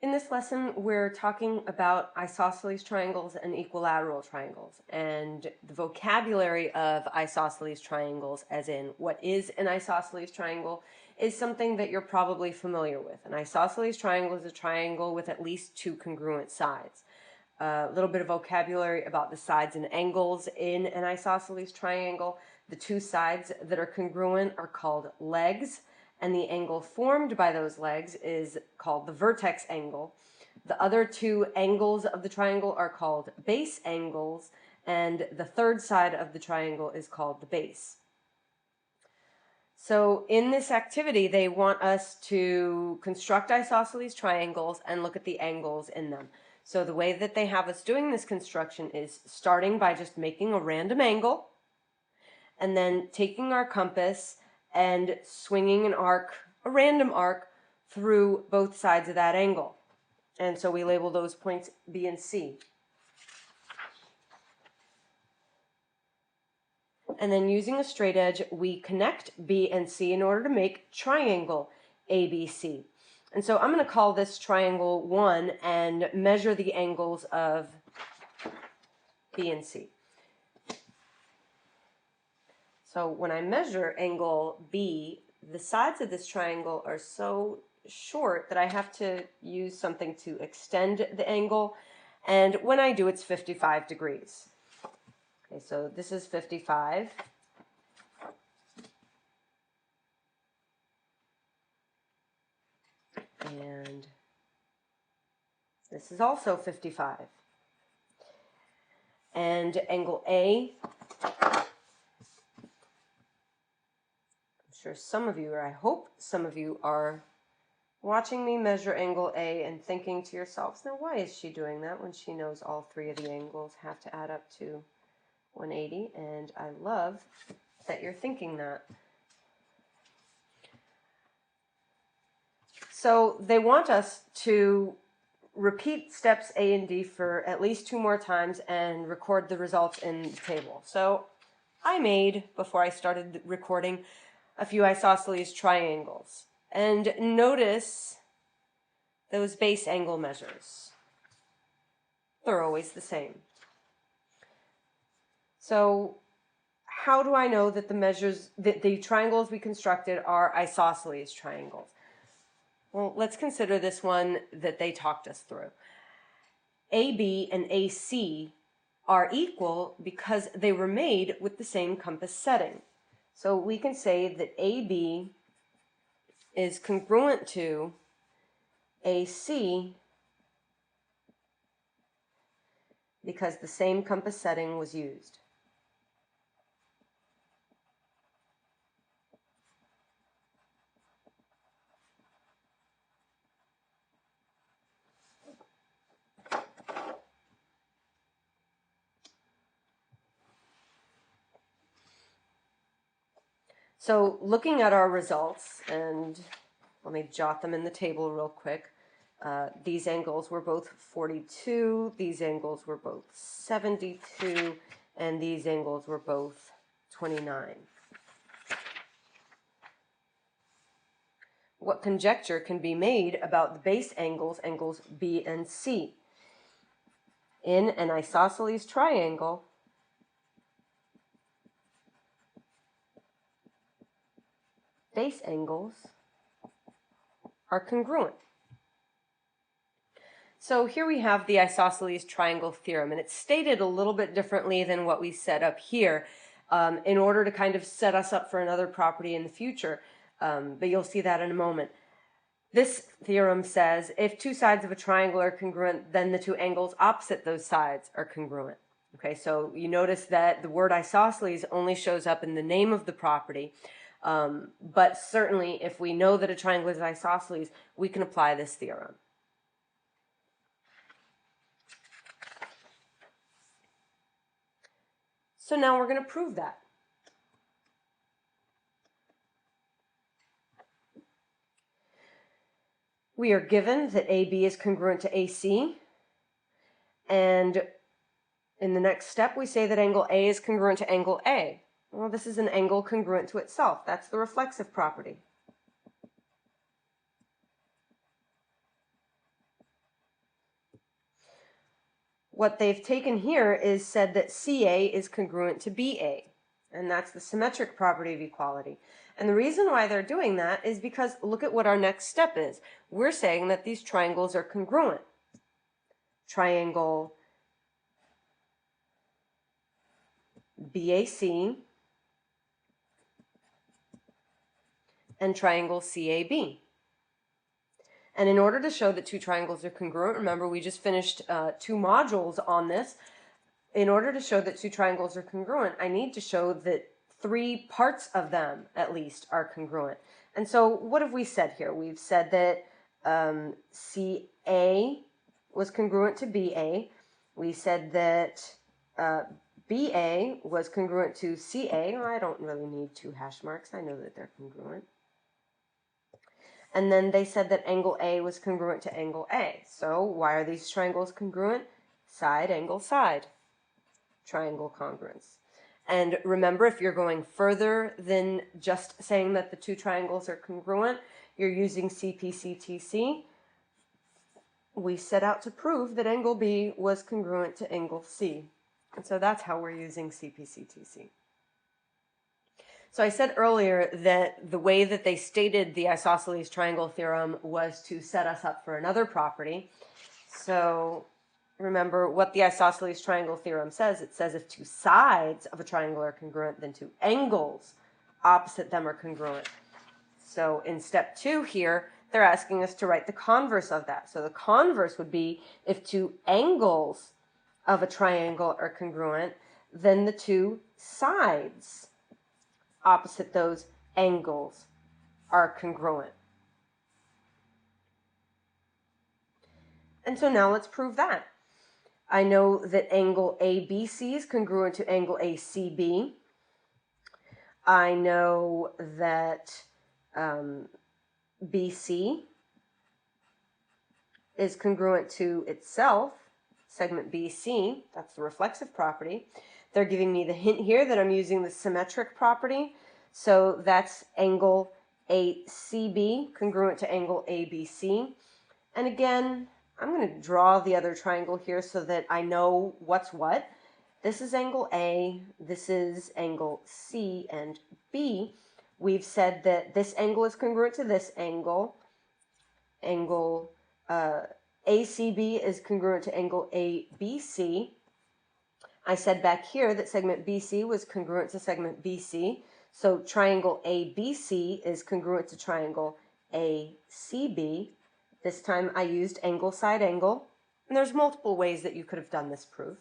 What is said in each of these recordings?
In this lesson, we're talking about isosceles triangles and equilateral triangles, and the vocabulary of isosceles triangles, as in what is an isosceles triangle, is something that you're probably familiar with. An isosceles triangle is a triangle with at least two congruent sides. A little bit of vocabulary about the sides and angles in an isosceles triangle. The two sides that are congruent are called legs, and the angle formed by those legs is called the vertex angle. The other two angles of the triangle are called base angles, and the third side of the triangle is called the base. So in this activity, they want us to construct isosceles triangles and look at the angles in them. So the way that they have us doing this construction is starting by just making a random angle, and then taking our compass and swinging an arc, a random arc, through both sides of that angle. And so we label those points B and C. And then using a straight edge, we connect B and C in order to make triangle ABC. And so I'm going to call this triangle 1 and measure the angles of B and C. So when I measure angle B, the sides of this triangle are so short that I have to use something to extend the angle, and when I do, it's 55 degrees. Okay, so this is 55. And this is also 55. And angle A, some of you, or I hope some of you, are watching me measure angle A and thinking to yourselves, now why is she doing that when she knows all three of the angles have to add up to 180? And I love that you're thinking that. So they want us to repeat steps A and D for at least 2 more times and record the results in the table. So I made, before I started recording, a few isosceles triangles, and notice those base angle measures. They're always the same. So how do I know that the triangles we constructed are isosceles triangles? Well, let's consider this one that they talked us through. AB and AC are equal because they were made with the same compass setting. So we can say that AB is congruent to AC because the same compass setting was used. So looking at our results, and let me jot them in the table real quick. These angles were both 42, these angles were both 72, and these angles were both 29. What conjecture can be made about the base angles, angles B and C? In an isosceles triangle, base angles are congruent. So here we have the isosceles triangle theorem, and it's stated a little bit differently than what we set up here in order to kind of set us up for another property in the future, but you'll see that in a moment. This theorem says if two sides of a triangle are congruent, then the two angles opposite those sides are congruent. Okay, so you notice that the word isosceles only shows up in the name of the property, but certainly if we know that a triangle is isosceles, we can apply this theorem. So now we're going to prove that. We are given that AB is congruent to AC, and in the next step we say that angle A is congruent to angle A. Well, this is an angle congruent to itself. That's the reflexive property. what they've taken here is said that CA is congruent to BA, and that's the symmetric property of equality. And the reason why they're doing that is because look at what our next step is. We're saying that these triangles are congruent. Triangle BAC and triangle CAB. And in order to show that two triangles are congruent, remember we just finished 2 modules on this. In order to show that two triangles are congruent, I need to show that 3 parts of them, at least, are congruent. And so what have we said here? We've said that CA was congruent to BA. We said that BA was congruent to CA. Well, I don't really need 2 hash marks. I know that they're congruent. And then they said that angle A was congruent to angle A. So why are these triangles congruent? Side, angle, side. Triangle congruence. And remember, if you're going further than just saying that the 2 triangles are congruent, you're using CPCTC. We set out to prove that angle B was congruent to angle C. And so that's how we're using CPCTC. So I said earlier that the way that they stated the isosceles triangle theorem was to set us up for another property. So remember what the isosceles triangle theorem says. It says if 2 sides of a triangle are congruent, then 2 angles opposite them are congruent. So in step 2 here, they're asking us to write the converse of that. So the converse would be if 2 angles of a triangle are congruent, then the 2 sides opposite those angles are congruent. And so now let's prove that. I know that angle ABC is congruent to angle ACB. I know that BC is congruent to itself, segment BC. That's the reflexive property. They're giving me the hint here that I'm using the symmetric property. So that's angle ACB congruent to angle ABC. And again, I'm going to draw the other triangle here so that I know what's what. This is angle A, this is angle C and B. We've said that this angle is congruent to this angle. Angle ACB is congruent to angle ABC. I said back here that segment BC was congruent to segment BC. So triangle ABC is congruent to triangle ACB. This time I used angle, side, angle. And there's multiple ways that you could have done this proof.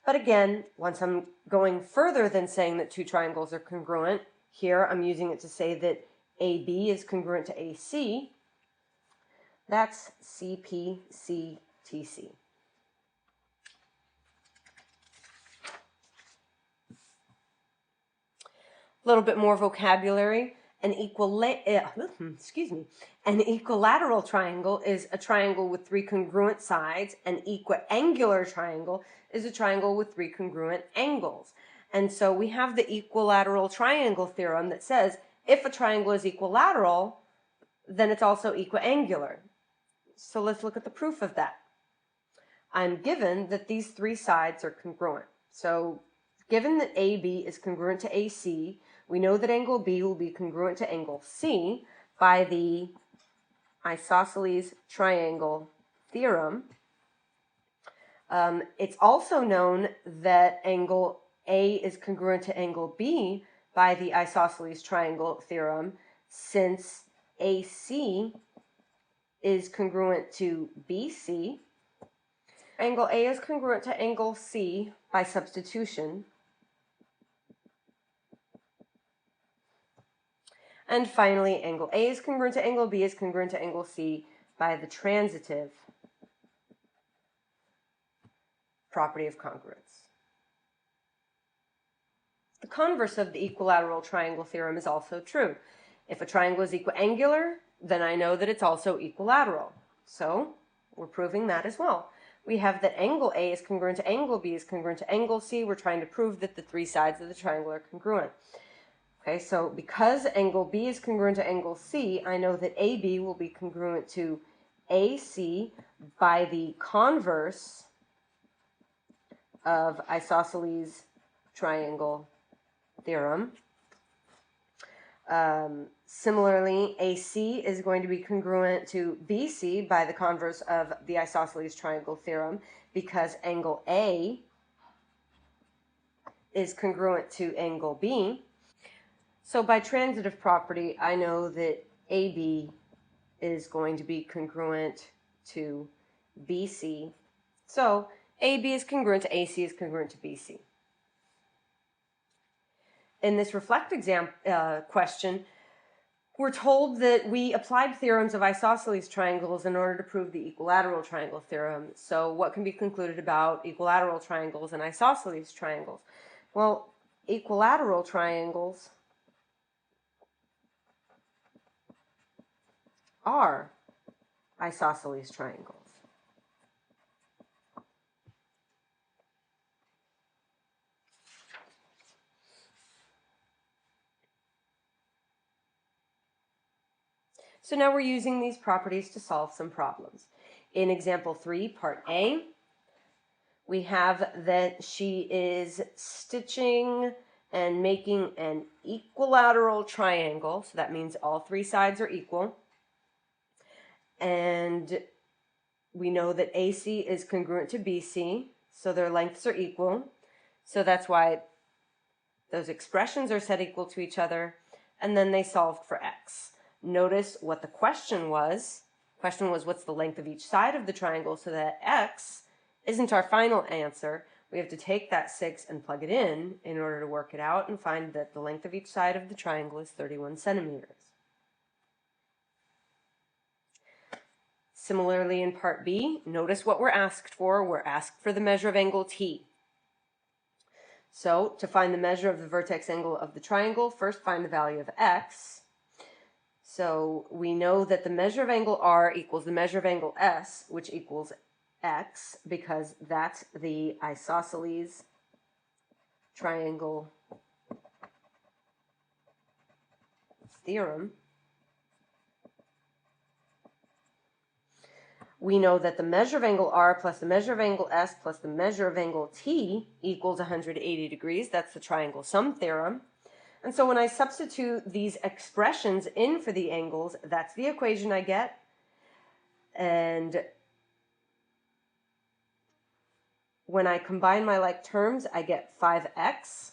But again, once I'm going further than saying that 2 triangles are congruent, here I'm using it to say that AB is congruent to AC. That's CPCTC. A little bit more vocabulary. An equilateral triangle is a triangle with 3 congruent sides. An equiangular triangle is a triangle with 3 congruent angles. And so we have the equilateral triangle theorem that says if a triangle is equilateral, then it's also equiangular. So let's look at the proof of that. I'm given that these 3 sides are congruent. So given that AB is congruent to AC, we know that angle B will be congruent to angle C by the Isosceles Triangle theorem. It's also known that angle A is congruent to angle B by the Isosceles Triangle theorem, since AC is congruent to BC. Angle A is congruent to angle C by substitution. And finally, angle A is congruent to angle B is congruent to angle C by the transitive property of congruence. The converse of the equilateral triangle theorem is also true. If a triangle is equiangular, then I know that it's also equilateral. So we're proving that as well. We have that angle A is congruent to angle B is congruent to angle C. We're trying to prove that the 3 sides of the triangle are congruent. Okay, so because angle B is congruent to angle C, I know that AB will be congruent to AC by the converse of Isosceles Triangle theorem. Similarly, AC is going to be congruent to BC by the converse of the Isosceles Triangle theorem, because angle A is congruent to angle B. So by transitive property, I know that AB is going to be congruent to BC. So AB is congruent to AC is congruent to BC. In this reflect exam question, we're told that we applied theorems of isosceles triangles in order to prove the equilateral triangle theorem. So what can be concluded about equilateral triangles and isosceles triangles? Well, equilateral triangles are isosceles triangles. So now we're using these properties to solve some problems. In example 3, part A, we have that she is stitching and making an equilateral triangle. So that means all three sides are equal. And we know that AC is congruent to BC, so their lengths are equal. So that's why those expressions are set equal to each other. And then they solved for X. Notice what the question was. The question was, what's the length of each side of the triangle, so that X isn't our final answer. We have to take that 6 and plug it in order to work it out and find that the length of each side of the triangle is 31 centimeters. Similarly, in part B, notice what we're asked for. We're asked for the measure of angle T. So to find the measure of the vertex angle of the triangle, first find the value of X. So we know that the measure of angle R equals the measure of angle S, which equals X, because that's the isosceles triangle theorem. We know that the measure of angle R plus the measure of angle S plus the measure of angle T equals 180 degrees. That's the triangle sum theorem. And so when I substitute these expressions in for the angles, that's the equation I get. And when I combine my like terms, I get 5x.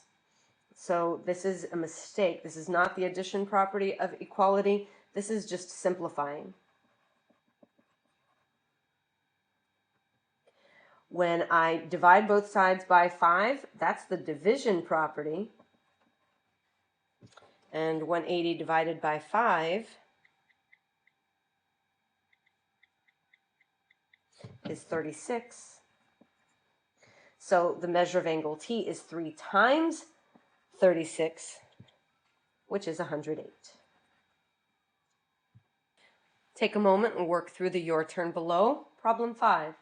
So this is a mistake. This is not the addition property of equality. This is just simplifying. When I divide both sides by 5, that's the division property. And 180 divided by 5 is 36. So the measure of angle T is 3 times 36, which is 108. Take a moment and work through the Your Turn below, problem 5.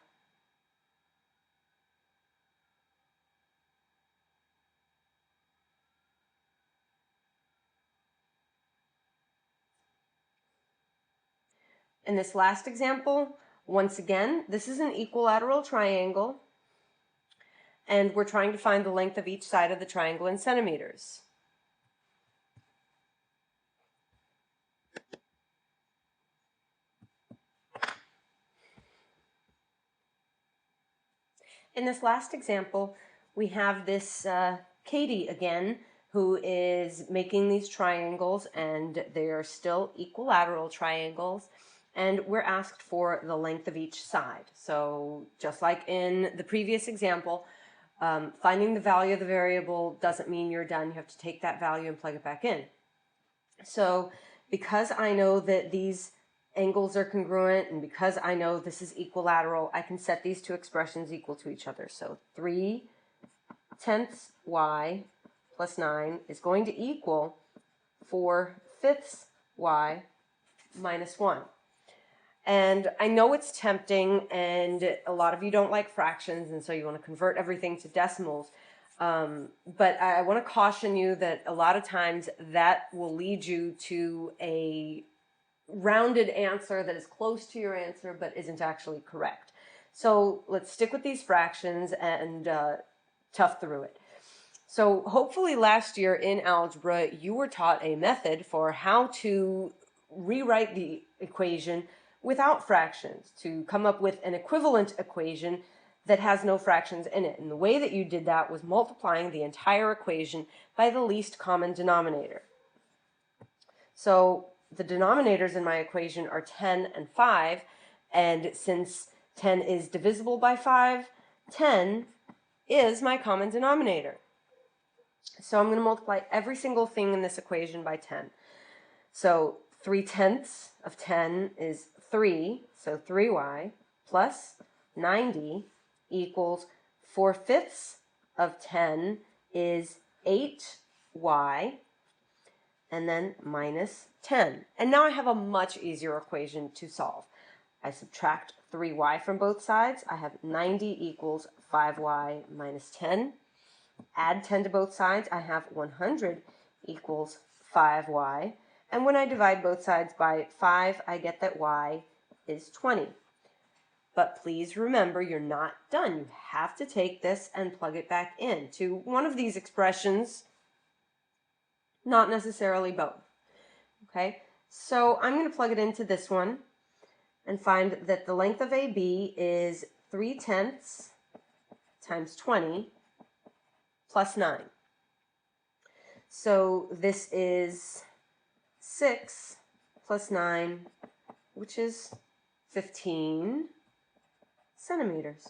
In this last example, once again, this is an equilateral triangle, and we're trying to find the length of each side of the triangle in centimeters. In this last example, we have this Katie again, who is making these triangles, and they are still equilateral triangles. And we're asked for the length of each side. So just like in the previous example, finding the value of the variable doesn't mean you're done. You have to take that value and plug it back in. So because I know that these angles are congruent, and because I know this is equilateral, I can set these two expressions equal to each other. So 3/10 y plus 9 is going to equal 4/5 y minus 1. And I know it's tempting, and a lot of you don't like fractions, and so you want to convert everything to decimals. But I want to caution you that a lot of times that will lead you to a rounded answer that is close to your answer but isn't actually correct. So let's stick with these fractions, and tough through it. So hopefully last year in algebra, you were taught a method for how to rewrite the equation without fractions, to come up with an equivalent equation that has no fractions in it. And the way that you did that was multiplying the entire equation by the least common denominator. So the denominators in my equation are 10 and 5, and since 10 is divisible by 5, 10 is my common denominator. So I'm going to multiply every single thing in this equation by 10. So 3/10 of 10 is 3, so 3y, plus 90 equals 4/5 of 10 is 8y, and then minus 10. And now I have a much easier equation to solve. I subtract 3y from both sides. I have 90 equals 5y minus 10. Add 10 to both sides. I have 100 equals 5y. And when I divide both sides by 5, I get that y is 20. But please remember, you're not done. You have to take this and plug it back into one of these expressions, not necessarily both. Okay, so I'm going to plug it into this one and find that the length of AB is 3/10 times 20 plus 9. So this is 6 plus 9, which is 15 centimeters.